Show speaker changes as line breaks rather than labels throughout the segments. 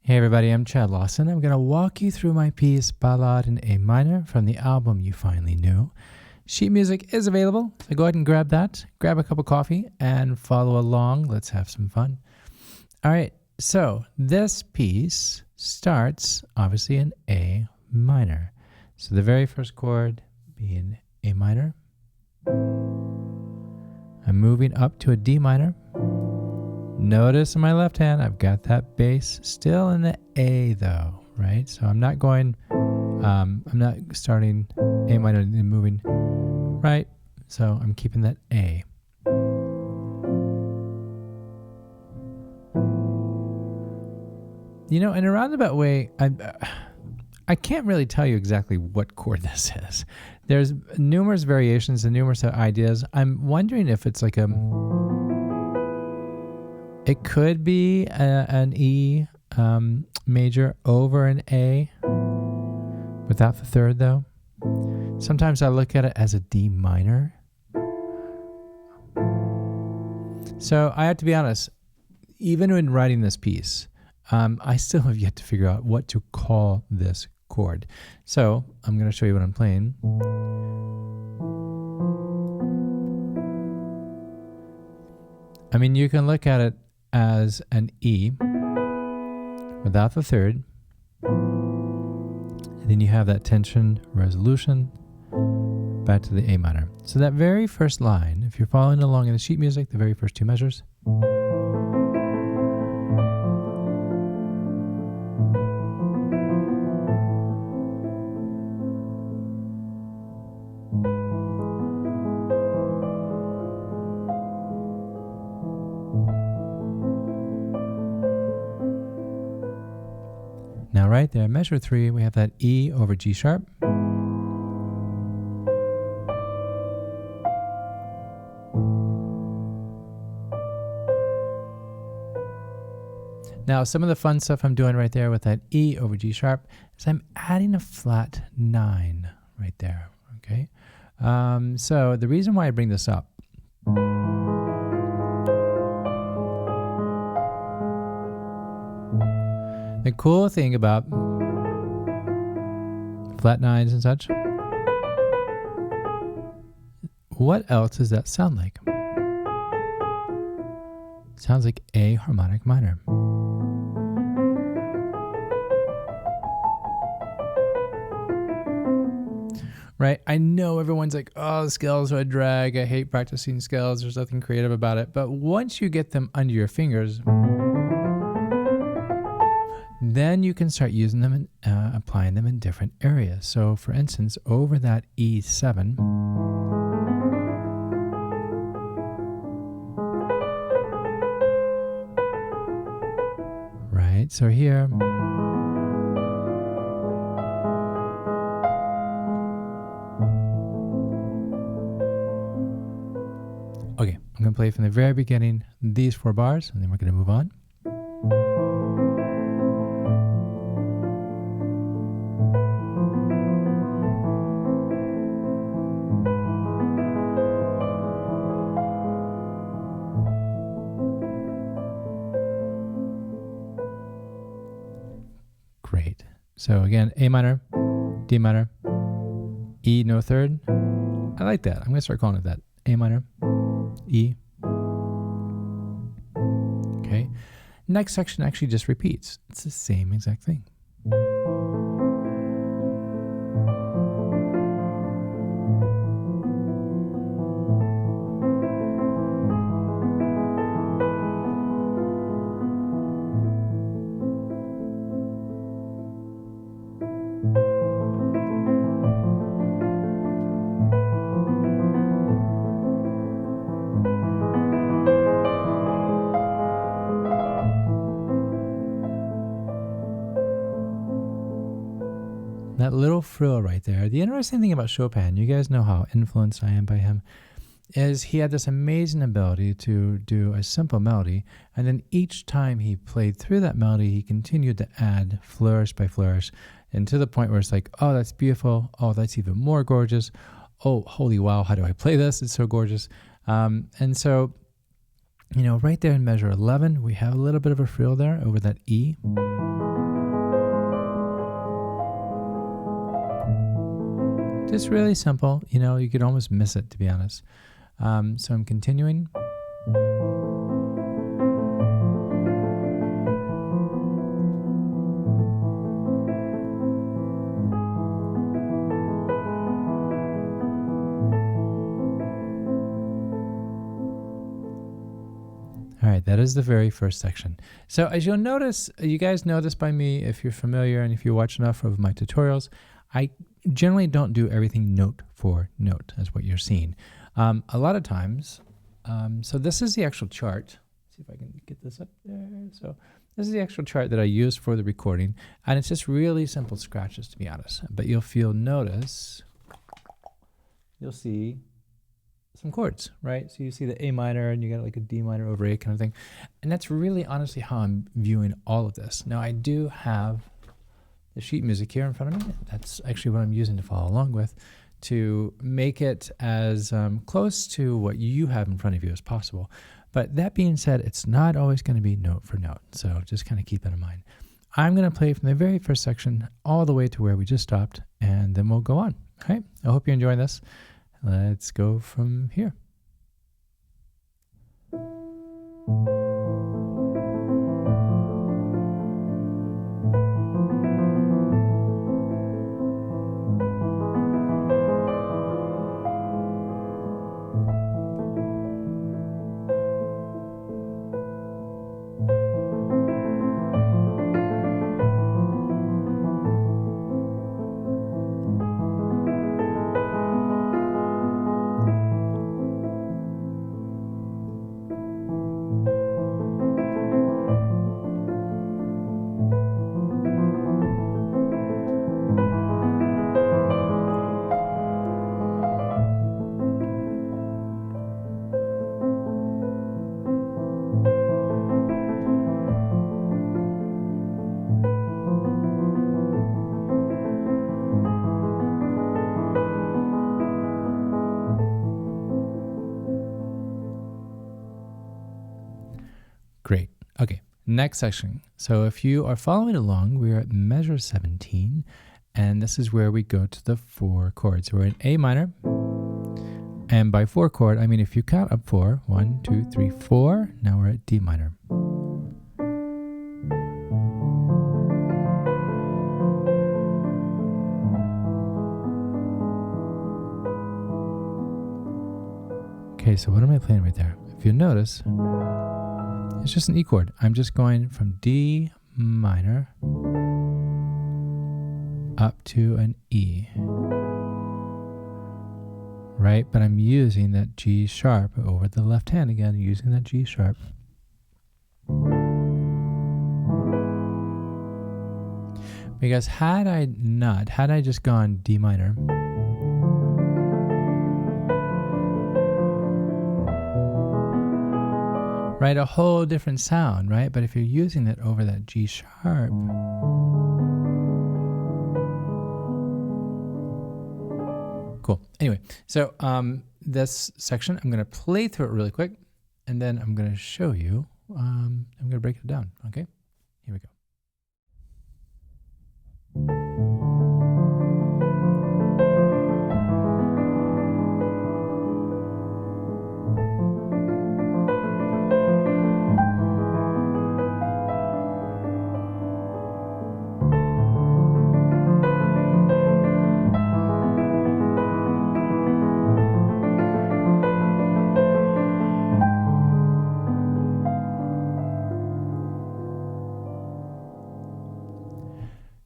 Hey everybody, I'm Chad Lawson. I'm going to walk you through my piece, Ballade in A minor, from the album You Finally Knew. Sheet music is available, so go ahead and grab that, grab a cup of coffee, and follow along. Let's have some fun. All right, so this piece starts, obviously, in A minor. So the very first chord being A minor. I'm moving up to a D minor. Notice in my left hand, I've got that bass still in the A though, right? So I'm not going, I'm not starting A minor and moving right. So I'm keeping that A. You know, in a roundabout way, I can't really tell you exactly what chord this is. There's numerous variations and numerous ideas. I'm wondering if it's like it could be an E major over an A without the third though. Sometimes I look at it as a D minor. So I have to be honest, even when writing this piece, I still have yet to figure out what to call this chord. So I'm going to show you what I'm playing. I mean, you can look at it as an E without the third, and then you have that tension resolution back to the A minor. So that very first line, if you're following along in the sheet music, the very first two measures, now right there, measure 3, we have that E over G sharp. Now some of the fun stuff I'm doing right there with that E over G sharp is I'm adding a flat 9 right there, okay? So the reason why I bring this up, the cool thing about flat 9s and such, what else does that sound like? It sounds like A harmonic minor. Right? I know everyone's like, oh, the scales are a drag. I hate practicing scales. There's nothing creative about it. But once you get them under your fingers, then you can start using them and applying them in different areas. So for instance, over that E7, right? So here, okay, I'm going to play from the very beginning, these 4 bars, and then we're going to move on. Great. So again, A minor, D minor, E no third. I like that. I'm going to start calling it that. A minor, E. Okay. Next section actually just repeats. It's the same exact thing. That little frill right there. The interesting thing about Chopin, you guys know how influenced I am by him, is he had this amazing ability to do a simple melody, and then each time he played through that melody, he continued to add flourish by flourish, and to the point where it's like, oh, that's beautiful. Oh, that's even more gorgeous. Oh, holy wow, how do I play this? It's so gorgeous. And so, you know, right there in measure 11, we have a little bit of a frill there over that E. Just really simple. You know, you could almost miss it, to be honest. So I'm continuing. All right, that is the very first section. So as you'll notice, you guys know this by me if you're familiar and if you watch enough of my tutorials, I generally don't do everything note for note as what you're seeing. A lot of times, so this is the actual chart. Let's see if I can get this up there. So this is the actual chart that I use for the recording, and it's just really simple scratches, to be honest. But you'll notice, you'll see some chords, right? So you see the A minor and you got like a D minor over A kind of thing. And that's really honestly how I'm viewing all of this. Now I do have the sheet music here in front of me. That's actually what I'm using to follow along with to make it as close to what you have in front of you as possible. But that being said, it's not always going to be note for note. So just kind of keep that in mind. I'm going to play from the very first section all the way to where we just stopped, and then we'll go on. All right. I hope you're enjoying this. Let's go from here. Great. Okay, next section. So if you are following along, we're at measure 17, and this is where we go to the 4 chords. We're in A minor, and by 4 chord, I mean if you count up 4, 1, 2, 3, 4, now we're at D minor. Okay, so what am I playing right there? If you notice, it's just an E chord. I'm just going from D minor up to an E, right? But I'm using that G sharp over the left hand again, using that G sharp. Because had I just gone D minor, right, a whole different sound, right? But if you're using it over that G sharp, cool. Anyway, so this section, I'm going to play through it really quick, and then I'm going to show you, I'm going to break it down, okay? Here we go.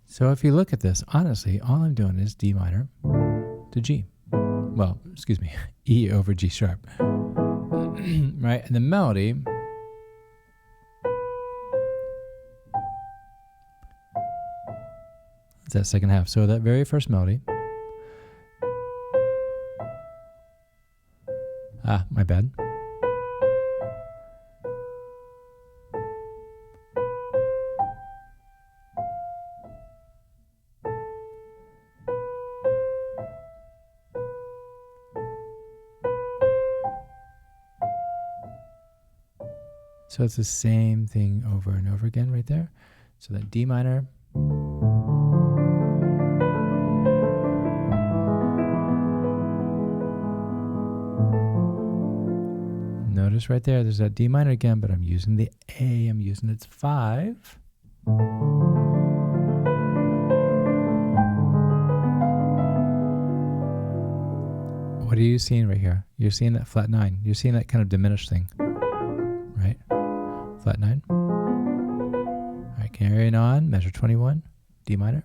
So if you look at this, honestly, all I'm doing is D minor to G. Well, excuse me, E over G sharp. Right? And the melody, it's that second half. So that very first melody. My bad. So it's the same thing over and over again right there. So that D minor. notice right there's that D minor again, but I'm using the A. I'm using its 5. What are you seeing right here? You're seeing that flat 9. You're seeing that kind of diminished thing, right? Flat 9. All right, carrying on. Measure 21, D minor.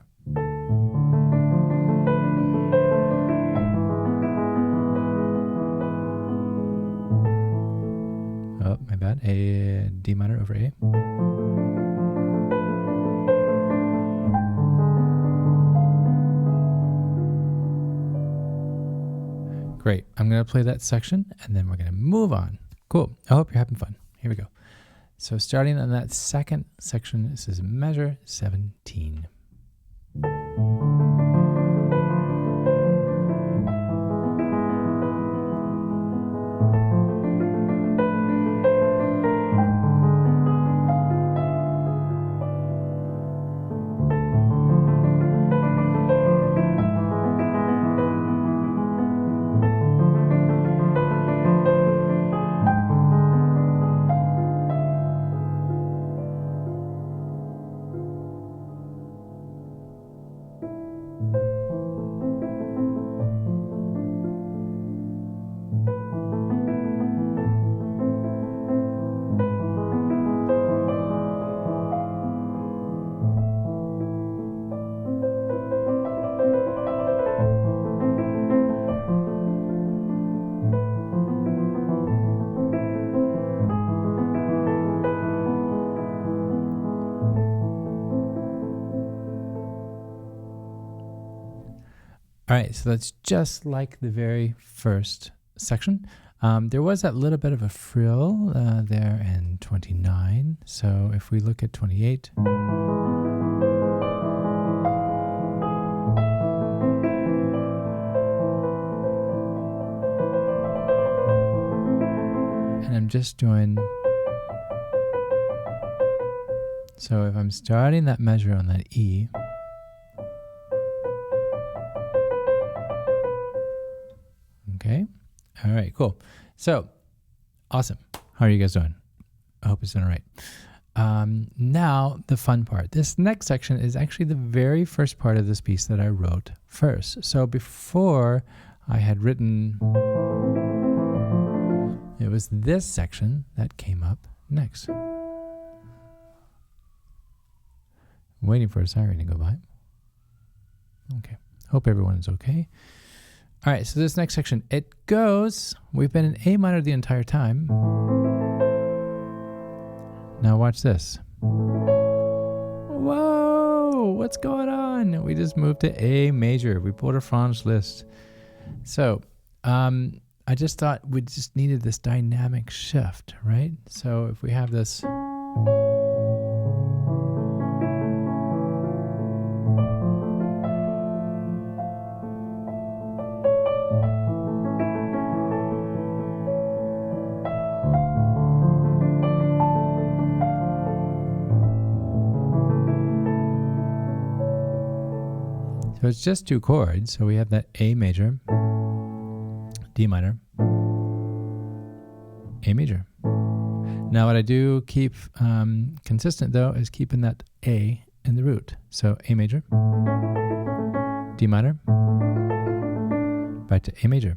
Oh, my bad. A D minor over A. Great. I'm going to play that section and then we're going to move on. Cool. I hope you're having fun. Here we go. So starting on that second section, this is measure 17. All right, so that's just like the very first section. There was that little bit of a frill there in 29. So if we look at 28. And I'm just doing... So if I'm starting that measure on that E, okay. All right, cool. So, awesome. How are you guys doing? I hope it's doing all right. Now, the fun part. This next section is actually the very first part of this piece that I wrote first. So before I had written, it was this section that came up next. I'm waiting for a siren to go by. Okay. Hope everyone is okay. All right, so this next section, it goes, we've been in A minor the entire time. Now watch this. Whoa, what's going on? We just moved to A major. We pulled a Franz Liszt. So I just thought we just needed this dynamic shift, right? So if we have this... So it's just 2 chords. So we have that A major, D minor, A major. Now what I do keep consistent though is keeping that A in the root. So A major, D minor, back to A major.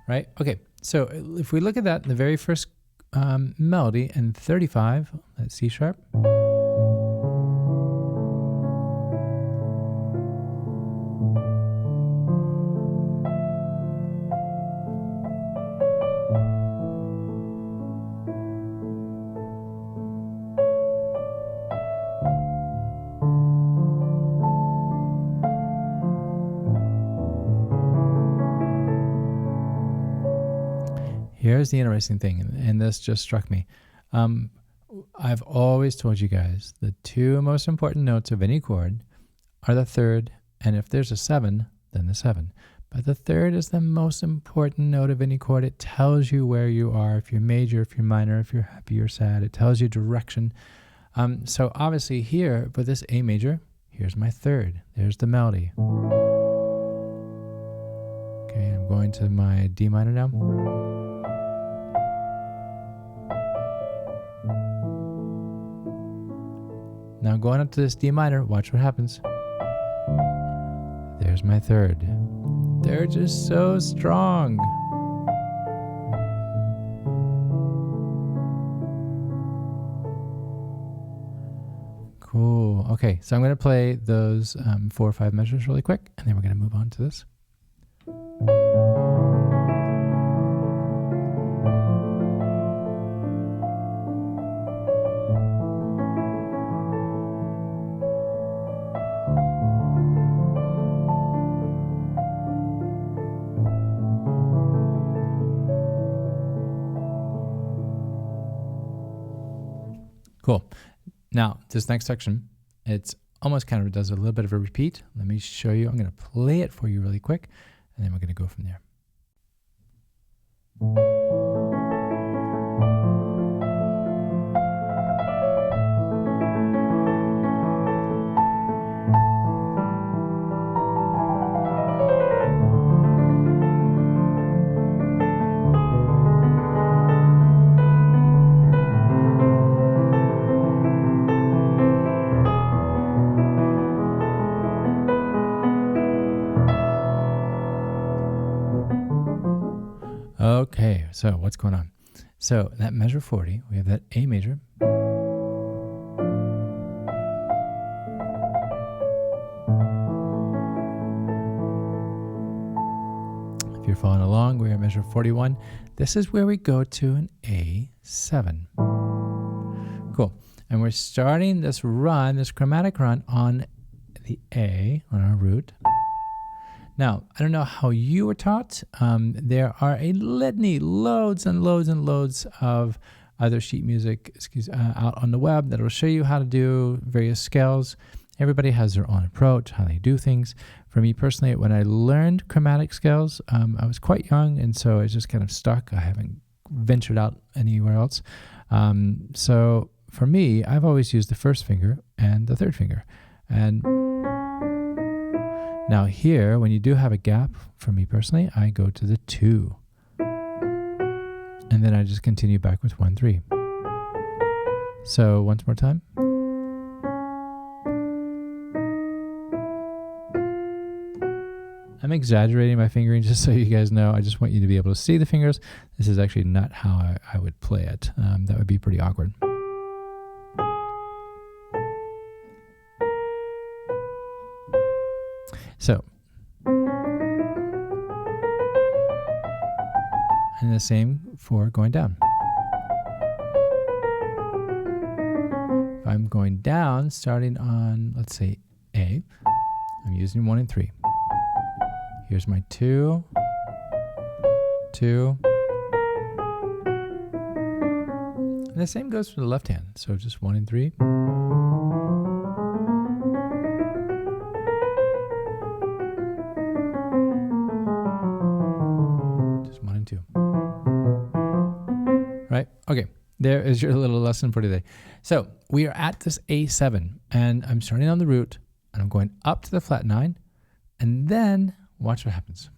Right? Okay, so if we look at that, the very first melody in 35, that's C sharp. Here's the interesting thing, and this just struck me. I've always told you guys the 2 most important notes of any chord are the 3rd, and if there's a 7, then the 7. But the 3rd is the most important note of any chord. It tells you where you are, if you're major, if you're minor, if you're happy or sad. It tells you direction. So obviously here, for this A major, here's my 3rd. There's the melody. Okay, I'm going to my D minor now. Now going up to this D minor, watch what happens. There's my third. They're just so strong. Cool. Okay, so I'm going to play those 4 or 5 measures really quick, and then we're going to move on to this. Cool. Now, this next section, it's almost kind of does a little bit of a repeat. Let me show you. I'm going to play it for you really quick, and then we're going to go from there. Okay, so what's going on? So that measure 40, we have that A major. If you're following along, we're at measure 41. This is where we go to an A7. Cool. And we're starting this run, this chromatic run on the A, on our root. Now, I don't know how you were taught. There are a litany, loads and loads and loads of other sheet music out on the web that will show you how to do various scales. Everybody has their own approach, how they do things. For me personally, when I learned chromatic scales, I was quite young, and so I just kind of stuck. I haven't ventured out anywhere else. So for me, I've always used the first finger and the third finger. And now here, when you do have a gap, for me personally, I go to the 2. And then I just continue back with 1, 3. So once more time. I'm exaggerating my fingering just so you guys know. I just want you to be able to see the fingers. This is actually not how I would play it. That would be pretty awkward. So, and the same for going down. If I'm going down, starting on, let's say, A, I'm using 1 and 3. Here's my 2, 2. And the same goes for the left hand. So just 1 and 3. Right? Okay, there is your little lesson for today. So we are at this A7, and I'm starting on the root, and I'm going up to the flat 9, and then watch what happens.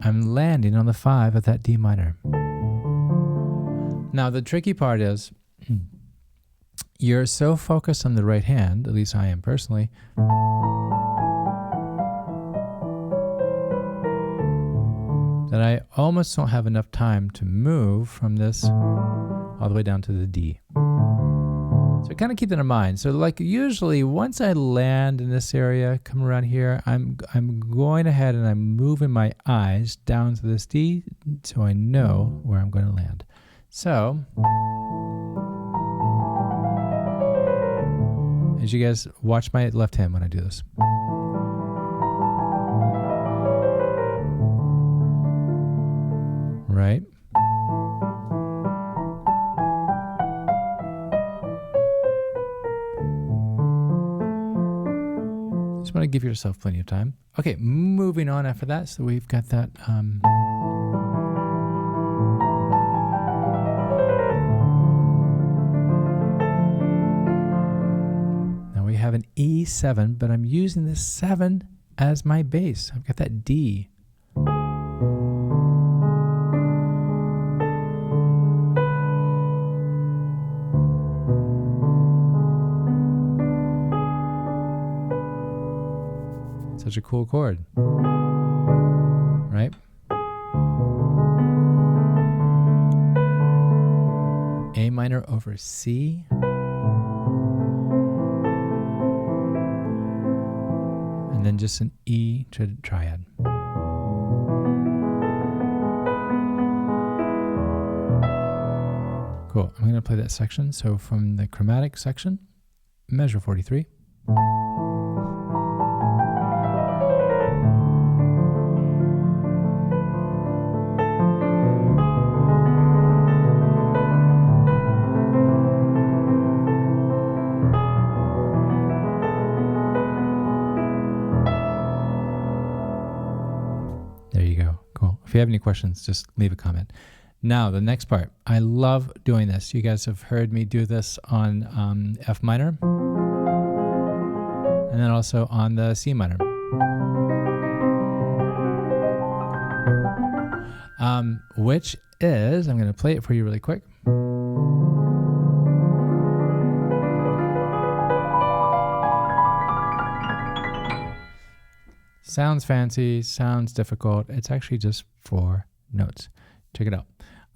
I'm landing on the 5 of that D minor. Now the tricky part is you're so focused on the right hand, at least I am personally, that I almost don't have enough time to move from this all the way down to the D. So kind of keep that in mind. So like usually once I land in this area, come around here, I'm going ahead and I'm moving my eyes down to this D so I know where I'm going to land. So as you guys watch my left hand when I do this. Right? Just want to give yourself plenty of time. Okay, moving on after that. So we've got that. Now we have an E7, but I'm using this 7 as my bass. I've got that D. Such a cool chord, right? A minor over C. And then just an E to triad. Cool. I'm going to play that section. So from the chromatic section, measure 43. There you go. Cool. If you have any questions, just leave a comment. Now, the next part. I love doing this. You guys have heard me do this on F minor. And then also on the C minor. Which is, I'm going to play it for you really quick. Sounds fancy, sounds difficult. It's actually just 4 notes. Check it out.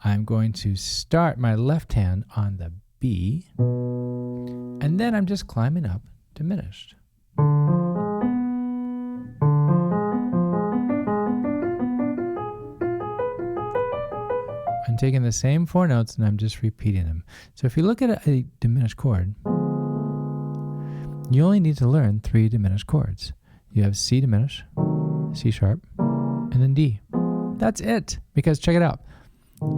I'm going to start my left hand on the B, and then I'm just climbing up diminished. I'm taking the same 4 notes and I'm just repeating them. So if you look at a diminished chord, you only need to learn 3 diminished chords. You have C diminished, C sharp, and then D. That's it. Because check it out.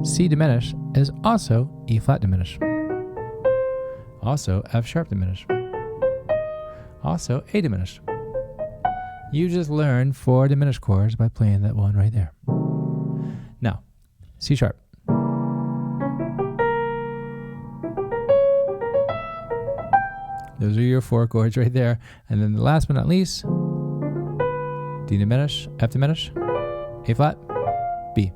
C diminished is also E flat diminished. Also F sharp diminished. Also A diminished. You just learned 4 diminished chords by playing that one right there. Now, C sharp. Those are your 4 chords right there. And then the last but not least, D diminished, F diminished, A flat, B.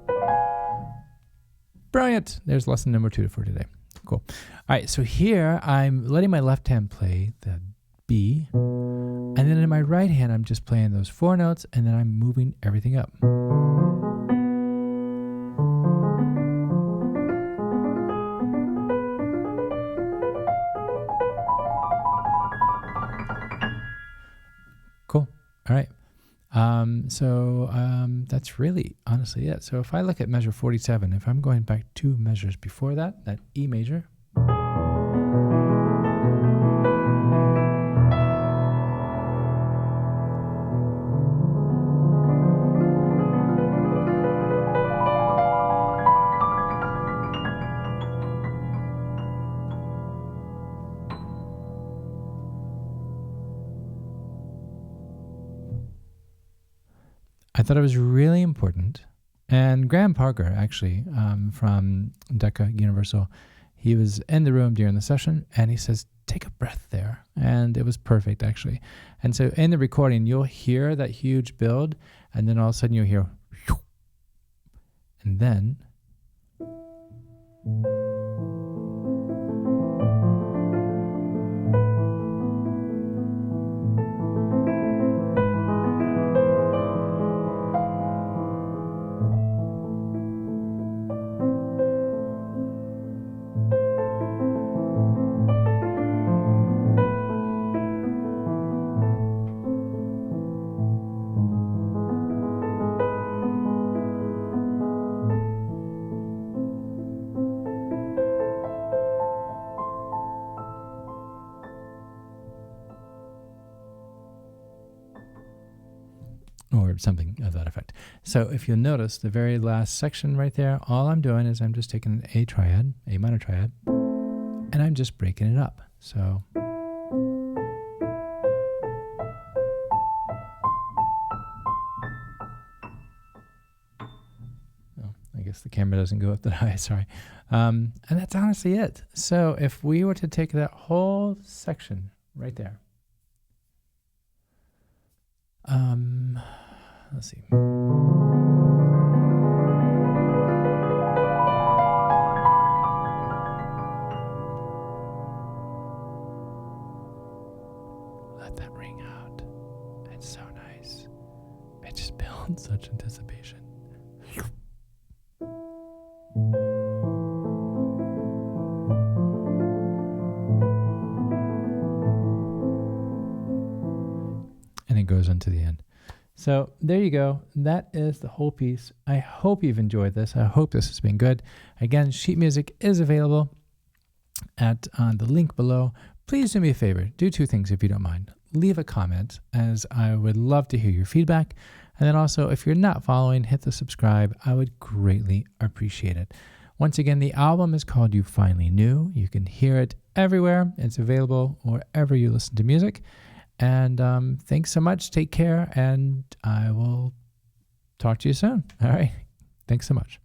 Brilliant. There's lesson number 2 for today. Cool. All right, so here I'm letting my left hand play the B, and then in my right hand I'm just playing those 4 notes, and then I'm moving everything up. Cool. All right. So that's really honestly it. So if I look at measure 47, if I'm going back 2 measures before that, that E major, I thought it was really important. And Graham Parker, actually, from Decca Universal, he was in the room during the session, and he says, take a breath there. And it was perfect, actually. And so in the recording, you'll hear that huge build, and then all of a sudden you'll hear, and then or something of that effect. So if you'll notice the very last section right there, all I'm doing is I'm just taking an A triad, A minor triad, and I'm just breaking it up. So I guess the camera doesn't go up that high, sorry. And that's honestly it. So if we were to take that whole section right there, let's see. Let that ring out. It's so nice. to the end. So there you go. That is the whole piece. I hope you've enjoyed this. I hope this has been good. Again, sheet music is available at the link below. Please do me a favor. Do two things if you don't mind. Leave a comment, as I would love to hear your feedback. And then also, if you're not following, hit the subscribe. I would greatly appreciate it. Once again, the album is called You Finally Knew. You can hear it everywhere. It's available wherever you listen to music. And thanks so much. Take care, and I will talk to you soon. All right. Thanks so much.